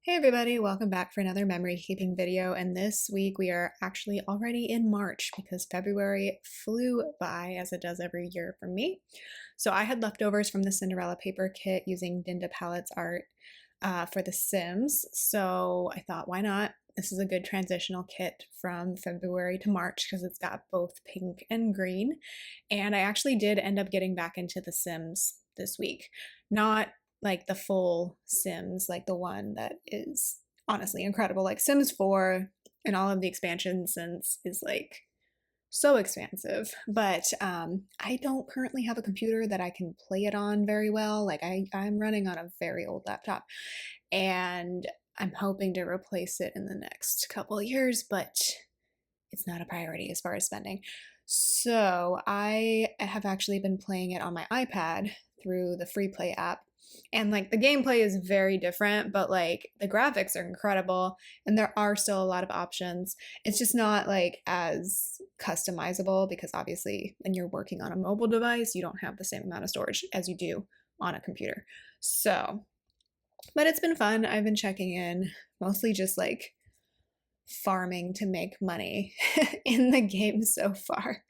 Hey everybody, welcome back for another memory keeping video, and this week we are actually already in March because February flew by as it does every year for me. So I had leftovers from the Cinderella Paper kit using Dinda Palettes art for The Sims, so I thought why not? This is a good transitional kit from February to March because it's got both pink and green, and I actually did end up getting back into The Sims this week. Not like the full Sims, like the one that is honestly incredible. Like Sims 4 and all of the expansions since is like so expansive. But I don't currently have a computer that I can play it on very well. Like I'm running on a very old laptop and I'm hoping to replace it in the next couple of years, but it's not a priority as far as spending. So I have actually been playing it on my iPad through the free play app. And like the gameplay is very different, but like the graphics are incredible and there are still a lot of options. It's just not like as customizable because obviously when you're working on a mobile device, you don't have the same amount of storage as you do on a computer. So, but it's been fun. I've been checking in, mostly just like farming to make money in the game so far.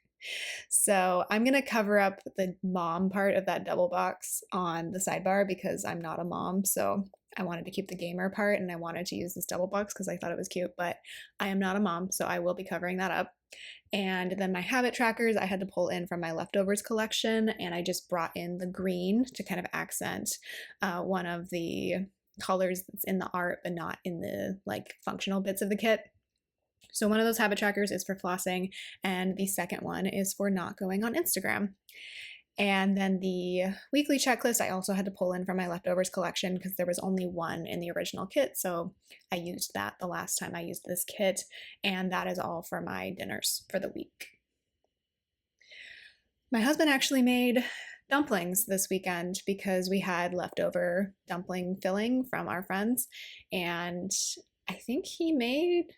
So I'm going to cover up the mom part of that double box on the sidebar because I'm not a mom. So I wanted to keep the gamer part and I wanted to use this double box because I thought it was cute, but I am not a mom. So I will be covering that up. And then my habit trackers, I had to pull in from my leftovers collection and I just brought in the green to kind of accent one of the colors that's in the art, but not in the like functional bits of the kit. So one of those habit trackers is for flossing, and the second one is for not going on Instagram. And then the weekly checklist, I also had to pull in from my leftovers collection because there was only one in the original kit. So I used that the last time I used this kit, and that is all for my dinners for the week. My husband actually made dumplings this weekend because we had leftover dumpling filling from our friends, and I think he made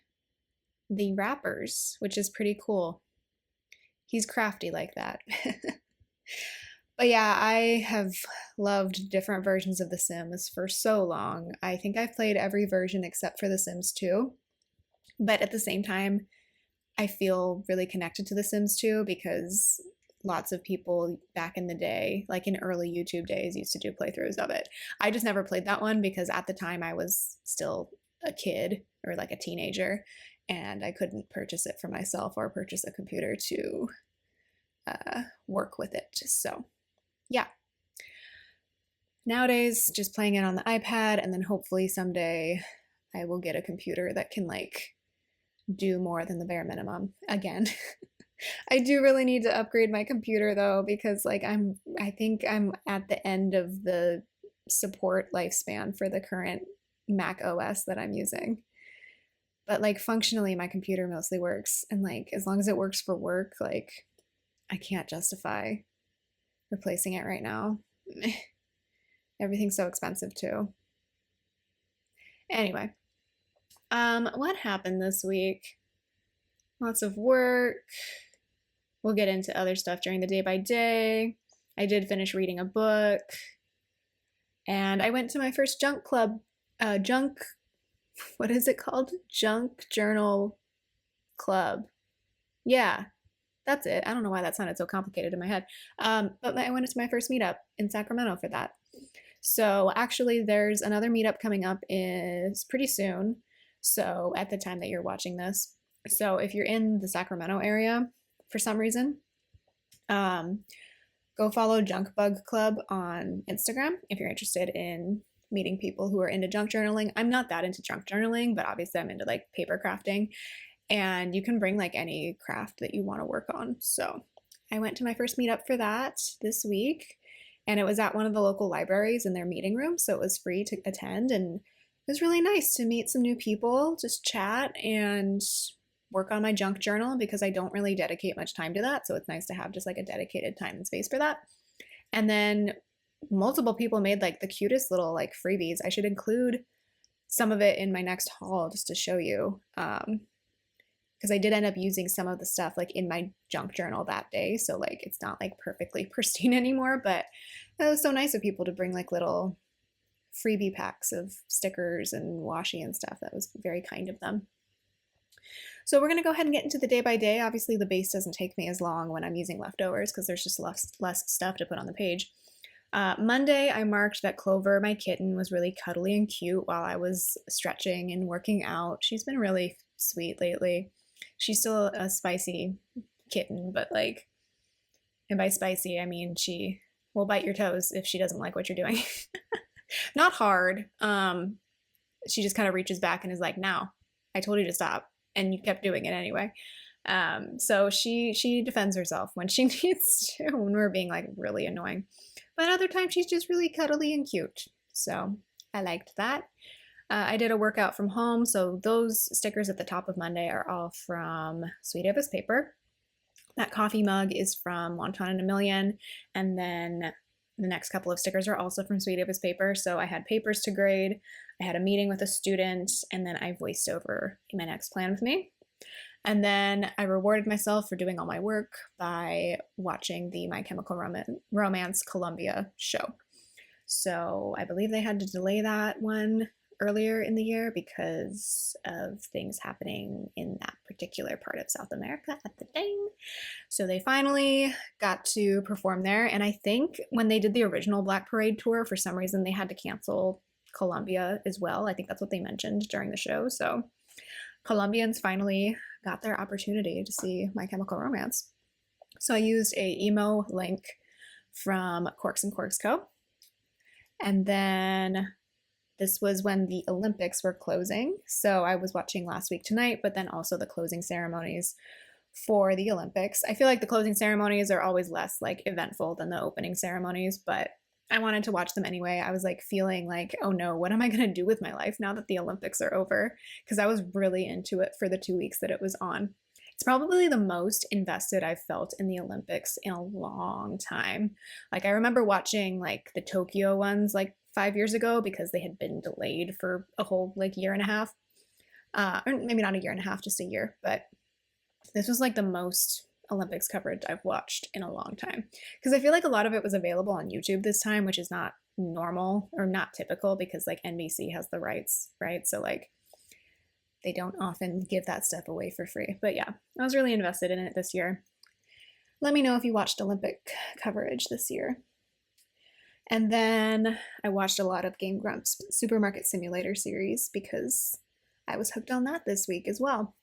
the wrappers, which is pretty cool. He's crafty like that. But yeah, I have loved different versions of The Sims for so long. I think I've played every version except for The Sims 2. But at the same time, I feel really connected to The Sims 2 because lots of people back in the day, like in early YouTube days, used to do playthroughs of it. I just never played that one because at the time I was still a kid or like a teenager and I couldn't purchase it for myself or purchase a computer to work with it. So yeah. Nowadays, just playing it on the iPad, and then hopefully someday I will get a computer that can like do more than the bare minimum again. I do really need to upgrade my computer though, because like I think I'm at the end of the support lifespan for the current Mac OS that I'm using. But like functionally my computer mostly works, and like as long as it works for work, like I can't justify replacing it right now. Everything's so expensive too. Anyway, what happened this week? Lots of work. We'll get into other stuff during the day by day. I did finish reading a book, and I went to my first junk club, what is it called? Junk Journal Club. Yeah, that's it. I don't know why that sounded so complicated in my head. But I went to my first meetup in Sacramento for that. So actually there's another meetup coming up is pretty soon. So at the time that you're watching this. So if you're in the Sacramento area for some reason, go follow Junk Bug Club on Instagram if you're interested in meeting people who are into junk journaling. I'm not that into junk journaling, but obviously I'm into like paper crafting, and you can bring like any craft that you want to work on. So I went to my first meetup for that this week, and it was at one of the local libraries in their meeting room, so it was free to attend, and it was really nice to meet some new people, just chat and work on my junk journal because I don't really dedicate much time to that, so it's nice to have just like a dedicated time and space for that. And then multiple people made like the cutest little like freebies. I should include some of it in my next haul just to show you, because I did end up using some of the stuff like in my junk journal that day, so like it's not like perfectly pristine anymore, but it was so nice of people to bring like little freebie packs of stickers and washi and stuff. That was very kind of them. So we're going to go ahead and get into the day by day. Obviously the base doesn't take me as long when I'm using leftovers because there's just less stuff to put on the page. Monday, I marked that Clover, my kitten, was really cuddly and cute while I was stretching and working out. She's been really sweet lately. She's still a spicy kitten, but like, and by spicy, I mean she will bite your toes if she doesn't like what you're doing. Not hard. She just kind of reaches back and is like, "No, I told you to stop, and you kept doing it anyway." So she defends herself when she needs to, when we're being like really annoying. But other times she's just really cuddly and cute. So I liked that. I did a workout from home, so those stickers at the top of Monday are all from Sweet Ava's Paper. That coffee mug is from Wonton and a Million, and then the next couple of stickers are also from Sweet Ava's Paper. So I had papers to grade, I had a meeting with a student, and then I voiced over my next plan with me. And then I rewarded myself for doing all my work by watching the My Chemical Romance Columbia show. So I believe they had to delay that one earlier in the year because of things happening in that particular part of South America at the time. So they finally got to perform there. And I think when they did the original Black Parade tour, for some reason they had to cancel Colombia as well. I think that's what they mentioned during the show. So Colombians finally got their opportunity to see My Chemical Romance. So I used a emo link from Corks and Corks Co. And then this was when the Olympics were closing. So I was watching Last Week Tonight, but then also the closing ceremonies for the Olympics. I feel like the closing ceremonies are always less like eventful than the opening ceremonies, but I wanted to watch them anyway. I was like feeling like, oh no, what am I going to do with my life now that the Olympics are over? Because I was really into it for the 2 weeks that it was on. It's probably the most invested I've felt in the Olympics in a long time. Like I remember watching like the Tokyo ones like 5 years ago because they had been delayed for a whole like year and a half. Or maybe not a year and a half, just a year. But this was like the most Olympics coverage I've watched in a long time. Because I feel like a lot of it was available on YouTube this time, which is not normal or not typical because like NBC has the rights, right? So like they don't often give that stuff away for free. But yeah, I was really invested in it this year. Let me know if you watched Olympic coverage this year. And then I watched a lot of Game Grumps Supermarket Simulator series because I was hooked on that this week as well.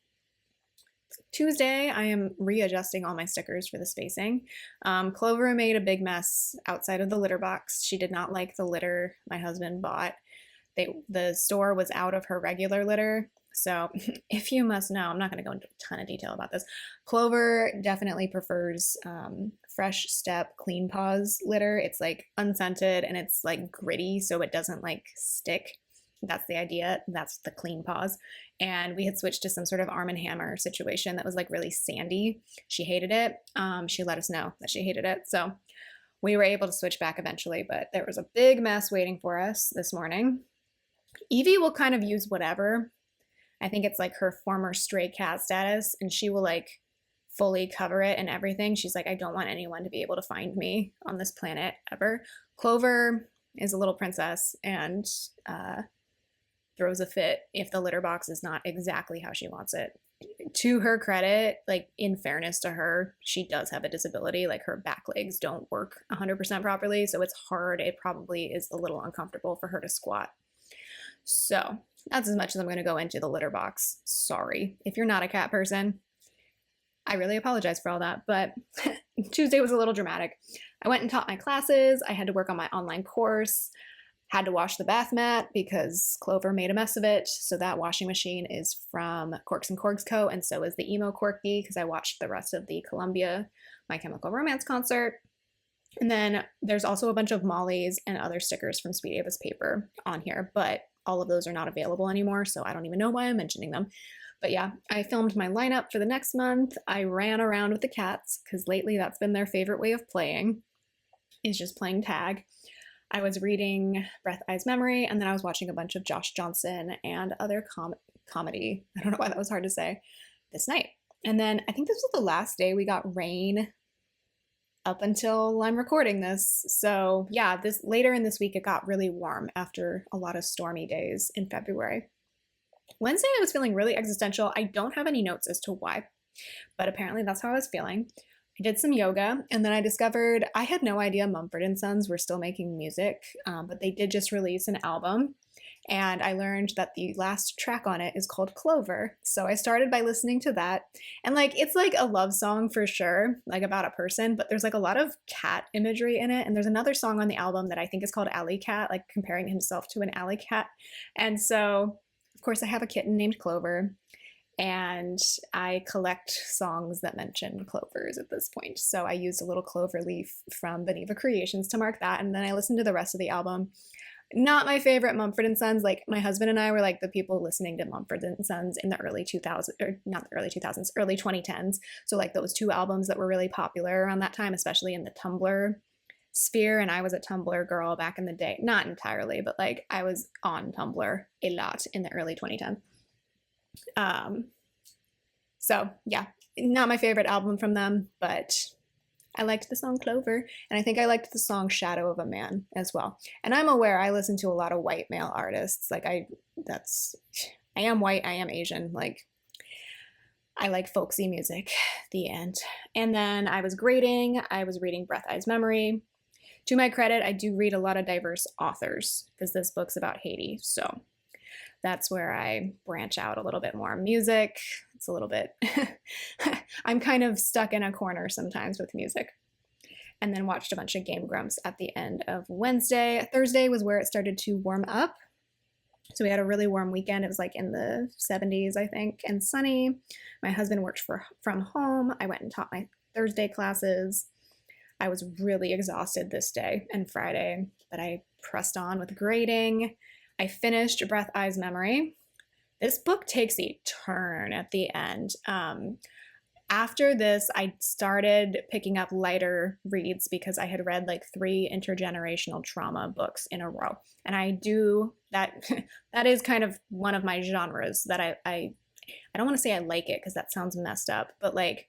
Tuesday, I am readjusting all my stickers for the spacing. Clover made a big mess outside of the litter box. She did not like the litter my husband bought. The store was out of her regular litter. So if you must know, I'm not going to go into a ton of detail about this. Clover definitely prefers Fresh Step Clean Paws litter. It's like unscented and it's like gritty, so it doesn't like stick. That's the idea. That's the Clean Paws. And we had switched to some sort of Arm & Hammer situation that was like really sandy. She hated it. She let us know that she hated it. So we were able to switch back eventually, but there was a big mess waiting for us this morning. Evie will kind of use whatever. I think it's like her former stray cat status, and she will like fully cover it and everything. She's like, I don't want anyone to be able to find me on this planet ever. Clover is a little princess and throws a fit if the litter box is not exactly how she wants it. To her credit, like in fairness to her, she does have a disability. Like her back legs don't work 100% properly, so it's hard. It probably is a little uncomfortable for her to squat. So that's as much as I'm going to go into the litter box. Sorry. If you're not a cat person, I really apologize for all that, but Tuesday was a little dramatic. I went and taught my classes. I had to work on my online course. Had to wash the bath mat because Clover made a mess of it. So that washing machine is from Corks and Corks Co. And so is the Emo Corky because I watched the rest of the Columbia My Chemical Romance concert. And then there's also a bunch of Molly's and other stickers from Sweet Ava's Paper on here, but all of those are not available anymore. So I don't even know why I'm mentioning them. But yeah, I filmed my lineup for the next month. I ran around with the cats because lately that's been their favorite way of playing, is just playing tag. I was reading Breath, Eyes, Memory, and then I was watching a bunch of Josh Johnson and other comedy. I don't know why that was hard to say this night. And then I think this was the last day we got rain up until I'm recording this. So yeah, this later in this week, it got really warm after a lot of stormy days in February. Wednesday, I was feeling really existential. I don't have any notes as to why, but apparently that's how I was feeling. I did some yoga, and then I discovered I had no idea Mumford and Sons were still making music, but they did just release an album, and I learned that the last track on it is called Clover. So I started by listening to that, and like it's like a love song for sure, like about a person, but there's like a lot of cat imagery in it, and there's another song on the album that I think is called Alley Cat, like comparing himself to an alley cat, and so of course I have a kitten named Clover. And I collect songs that mention clovers at this point. So I used a little clover leaf from Beneva Creations to mark that. And then I listened to the rest of the album. Not my favorite Mumford and Sons. Like my husband and I were like the people listening to Mumford and Sons in the early 2000s, or not the early 2000s, early 2010s. So like those two albums that were really popular around that time, especially in the Tumblr sphere. And I was a Tumblr girl back in the day. Not entirely, but like I was on Tumblr a lot in the early 2010s. So yeah, not my favorite album from them, but I liked the song Clover, and I think I liked the song Shadow of a Man as well. And I'm aware I listen to a lot of white male artists. Like I am white, I am Asian, like I like folksy music, the end. And then I was reading Breath, Eyes, Memory. To my credit, I do read a lot of diverse authors because this book's about Haiti, so that's where I branch out a little bit more. Music, it's a little bit, I'm kind of stuck in a corner sometimes with music. And then watched a bunch of Game Grumps at the end of Wednesday. Thursday was where it started to warm up. So we had a really warm weekend. It was like in the 70s, I think, and sunny. My husband worked from home. I went and taught my Thursday classes. I was really exhausted this day and Friday, but I pressed on with grading. I finished Breath, Eyes, Memory. This book takes a turn at the end. After this, I started picking up lighter reads because I had read like 3 intergenerational trauma books in a row. And I do that. That is kind of one of my genres that I don't want to say I like it because that sounds messed up, but like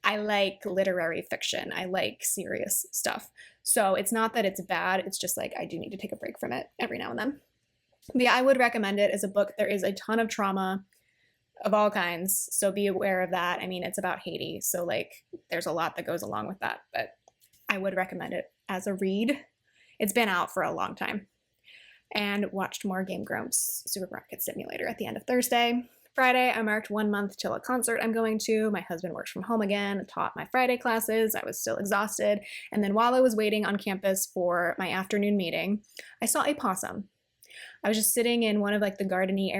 I like literary fiction. I like serious stuff. So it's not that it's bad. It's just like I do need to take a break from it every now and then. But yeah, I would recommend it as a book. There is a ton of trauma of all kinds, so be aware of that. I mean, it's about Haiti, so like there's a lot that goes along with that, but I would recommend it as a read. It's been out for a long time. And watched more Game Grumps Supermarket Simulator at the end of Thursday. Friday, I marked 1 month till a concert I'm going to. My husband works from home again, taught my Friday classes. I was still exhausted. And then while I was waiting on campus for my afternoon meeting, I saw a possum. I was just sitting in one of like the gardeny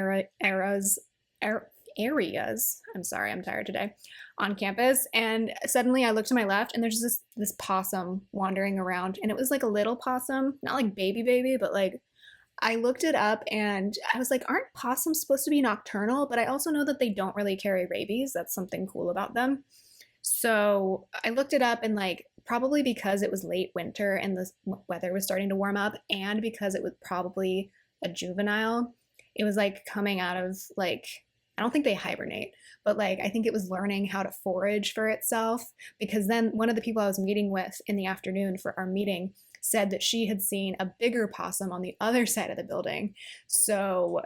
areas. I'm sorry, I'm tired today. On campus, and suddenly I looked to my left, and there's this possum wandering around, and it was like a little possum, not like baby, but like I looked it up, and I was like, aren't possums supposed to be nocturnal? But I also know that they don't really carry rabies. That's something cool about them. So I looked it up, and like probably because it was late winter and the weather was starting to warm up, and because it was probably a juvenile, it was like coming out of like, I don't think they hibernate, but like I think it was learning how to forage for itself, because then one of the people I was meeting with in the afternoon for our meeting said that she had seen a bigger possum on the other side of the building. So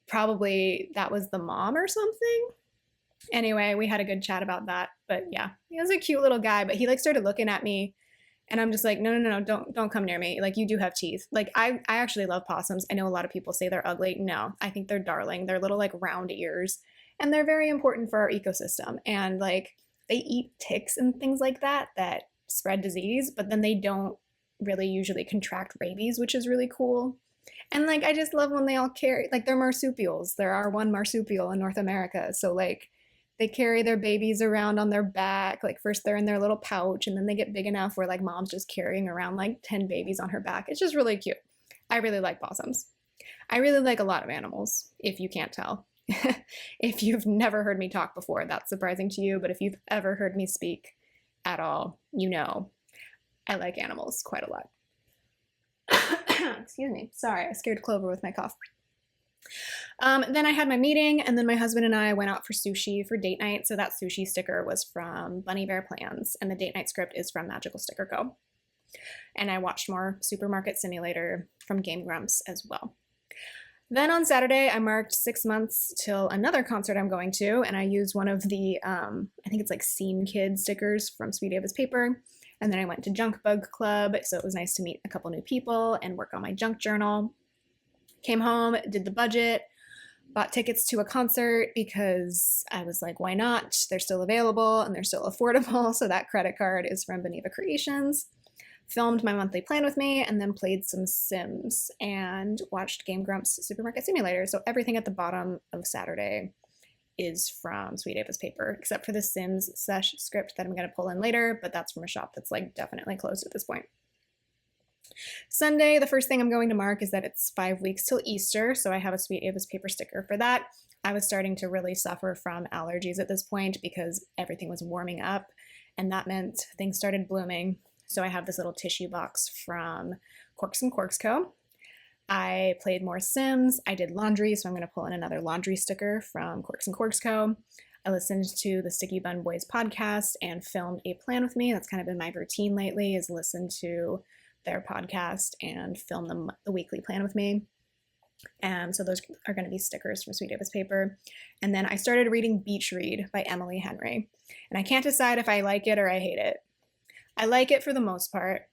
probably that was the mom or something. Anyway, we had a good chat about that. But yeah, he was a cute little guy, but he like started looking at me, and I'm just like, no, don't come near me. Like, you do have teeth. Like, I actually love possums. I know a lot of people say they're ugly. No, I think they're darling. They're little like round ears, and they're very important for our ecosystem. And like, they eat ticks and things like that spread disease, but then they don't really usually contract rabies, which is really cool. And like, I just love when they all carry, like, they're marsupials. There are one marsupial in North America. So like, they carry their babies around on their back. Like first they're in their little pouch, and then they get big enough where like mom's just carrying around like 10 babies on her back. It's just really cute. I really like possums. I really like a lot of animals, if you can't tell. If you've never heard me talk before, that's surprising to you. But if you've ever heard me speak at all, you know I like animals quite a lot. Excuse me. Sorry, I scared Clover with my cough. Then I had my meeting, and then my husband and I went out for sushi for date night. So that sushi sticker was from Bunny Bear Plans, and the date night script is from Magical Sticker Co. And I watched more Supermarket Simulator from Game Grumps as well. Then on Saturday, I marked 6 months till another concert I'm going to, and I used one of the, I think it's like Scene Kid stickers from Sweet Ava's Paper. And then I went to Junk Bug Club, so it was nice to meet a couple new people and work on my junk journal. Came home, did the budget, bought tickets to a concert because I was like, why not? They're still available and they're still affordable, so that credit card is from Beneva Creations. Filmed my monthly plan with me, and then played some Sims and watched Game Grumps Supermarket Simulator. So everything at the bottom of Saturday is from Sweet Ava's Paper, except for the Sims sesh script that I'm going to pull in later, but that's from a shop that's like definitely closed at this point. Sunday, the first thing I'm going to mark is that it's 5 weeks till Easter, so I have a Sweet Ava's Paper sticker for that. I was starting to really suffer from allergies at this point because everything was warming up, and that meant things started blooming. So I have this little tissue box from Corks and Corks Co. I played more Sims. I did laundry, so I'm going to pull in another laundry sticker from Corks and Corks Co. I listened to the Sticky Bun Boys podcast and filmed a plan with me. That's kind of been my routine lately, is listen to their podcast and film the weekly plan with me. And so those are going to be stickers from Sweet Ava's Paper. And then I started reading Beach Read by Emily Henry. And I can't decide if I like it or I hate it. I like it for the most part.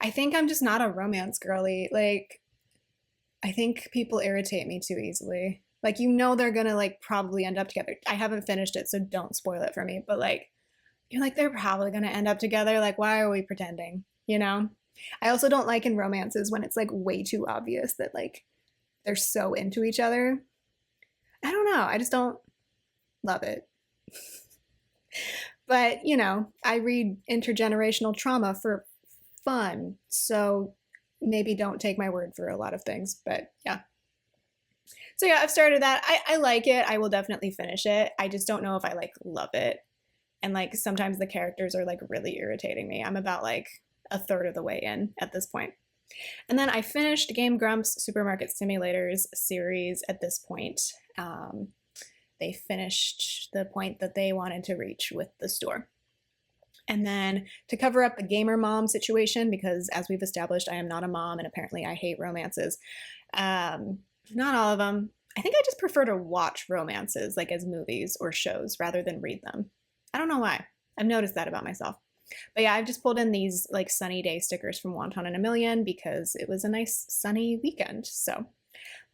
I think I'm just not a romance girly. Like, I think people irritate me too easily. Like, you know they're gonna like probably end up together. I haven't finished it, so don't spoil it for me. But like, you're like, they're probably gonna end up together. Like, why are we pretending? You know? I also don't like in romances when it's like way too obvious that like they're so into each other. I don't know. I just don't love it. But, you know, I read intergenerational trauma for fun, so maybe don't take my word for a lot of things, but yeah. So yeah, I've started that. I like it. I will definitely finish it. I just don't know if I like love it. And like sometimes the characters are like really irritating me. I'm about like a third of the way in at this point. And then I finished Game Grumps Supermarket Simulators series at this point. They finished the point that they wanted to reach with the store. And then to cover up the gamer mom situation, because as we've established, I am not a mom and apparently I hate romances. Not all of them. I think I just prefer to watch romances like as movies or shows rather than read them. I don't know why. I've noticed that about myself. But yeah, I've just pulled in these like sunny day stickers from Wonton and a Million because it was a nice sunny weekend. So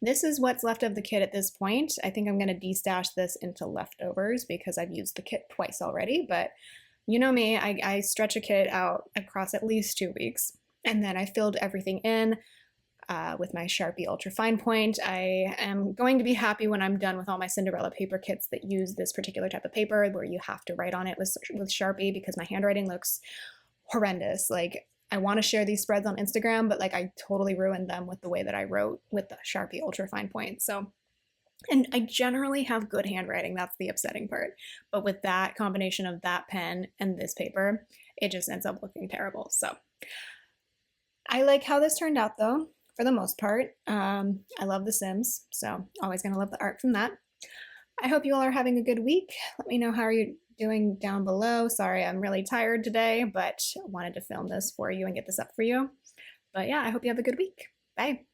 this is what's left of the kit at this point. I think I'm going to destash this into leftovers because I've used the kit twice already, but you know me, I stretch a kit out across at least 2 weeks, and then I filled everything in with my Sharpie Ultra Fine Point. I am going to be happy when I'm done with all my Cinderella paper kits that use this particular type of paper where you have to write on it with Sharpie because my handwriting looks horrendous. Like, I want to share these spreads on Instagram, but like I totally ruined them with the way that I wrote with the Sharpie Ultra Fine Point. So, and I generally have good handwriting. That's the upsetting part. But with that combination of that pen and this paper, it just ends up looking terrible. So I like how this turned out though, for the most part. I love The Sims, so always gonna love the art from that. I hope you all are having a good week. Let me know how are you doing down below. Sorry, I'm really tired today, but wanted to film this for you and get this up for you. But yeah, I hope you have a good week. Bye.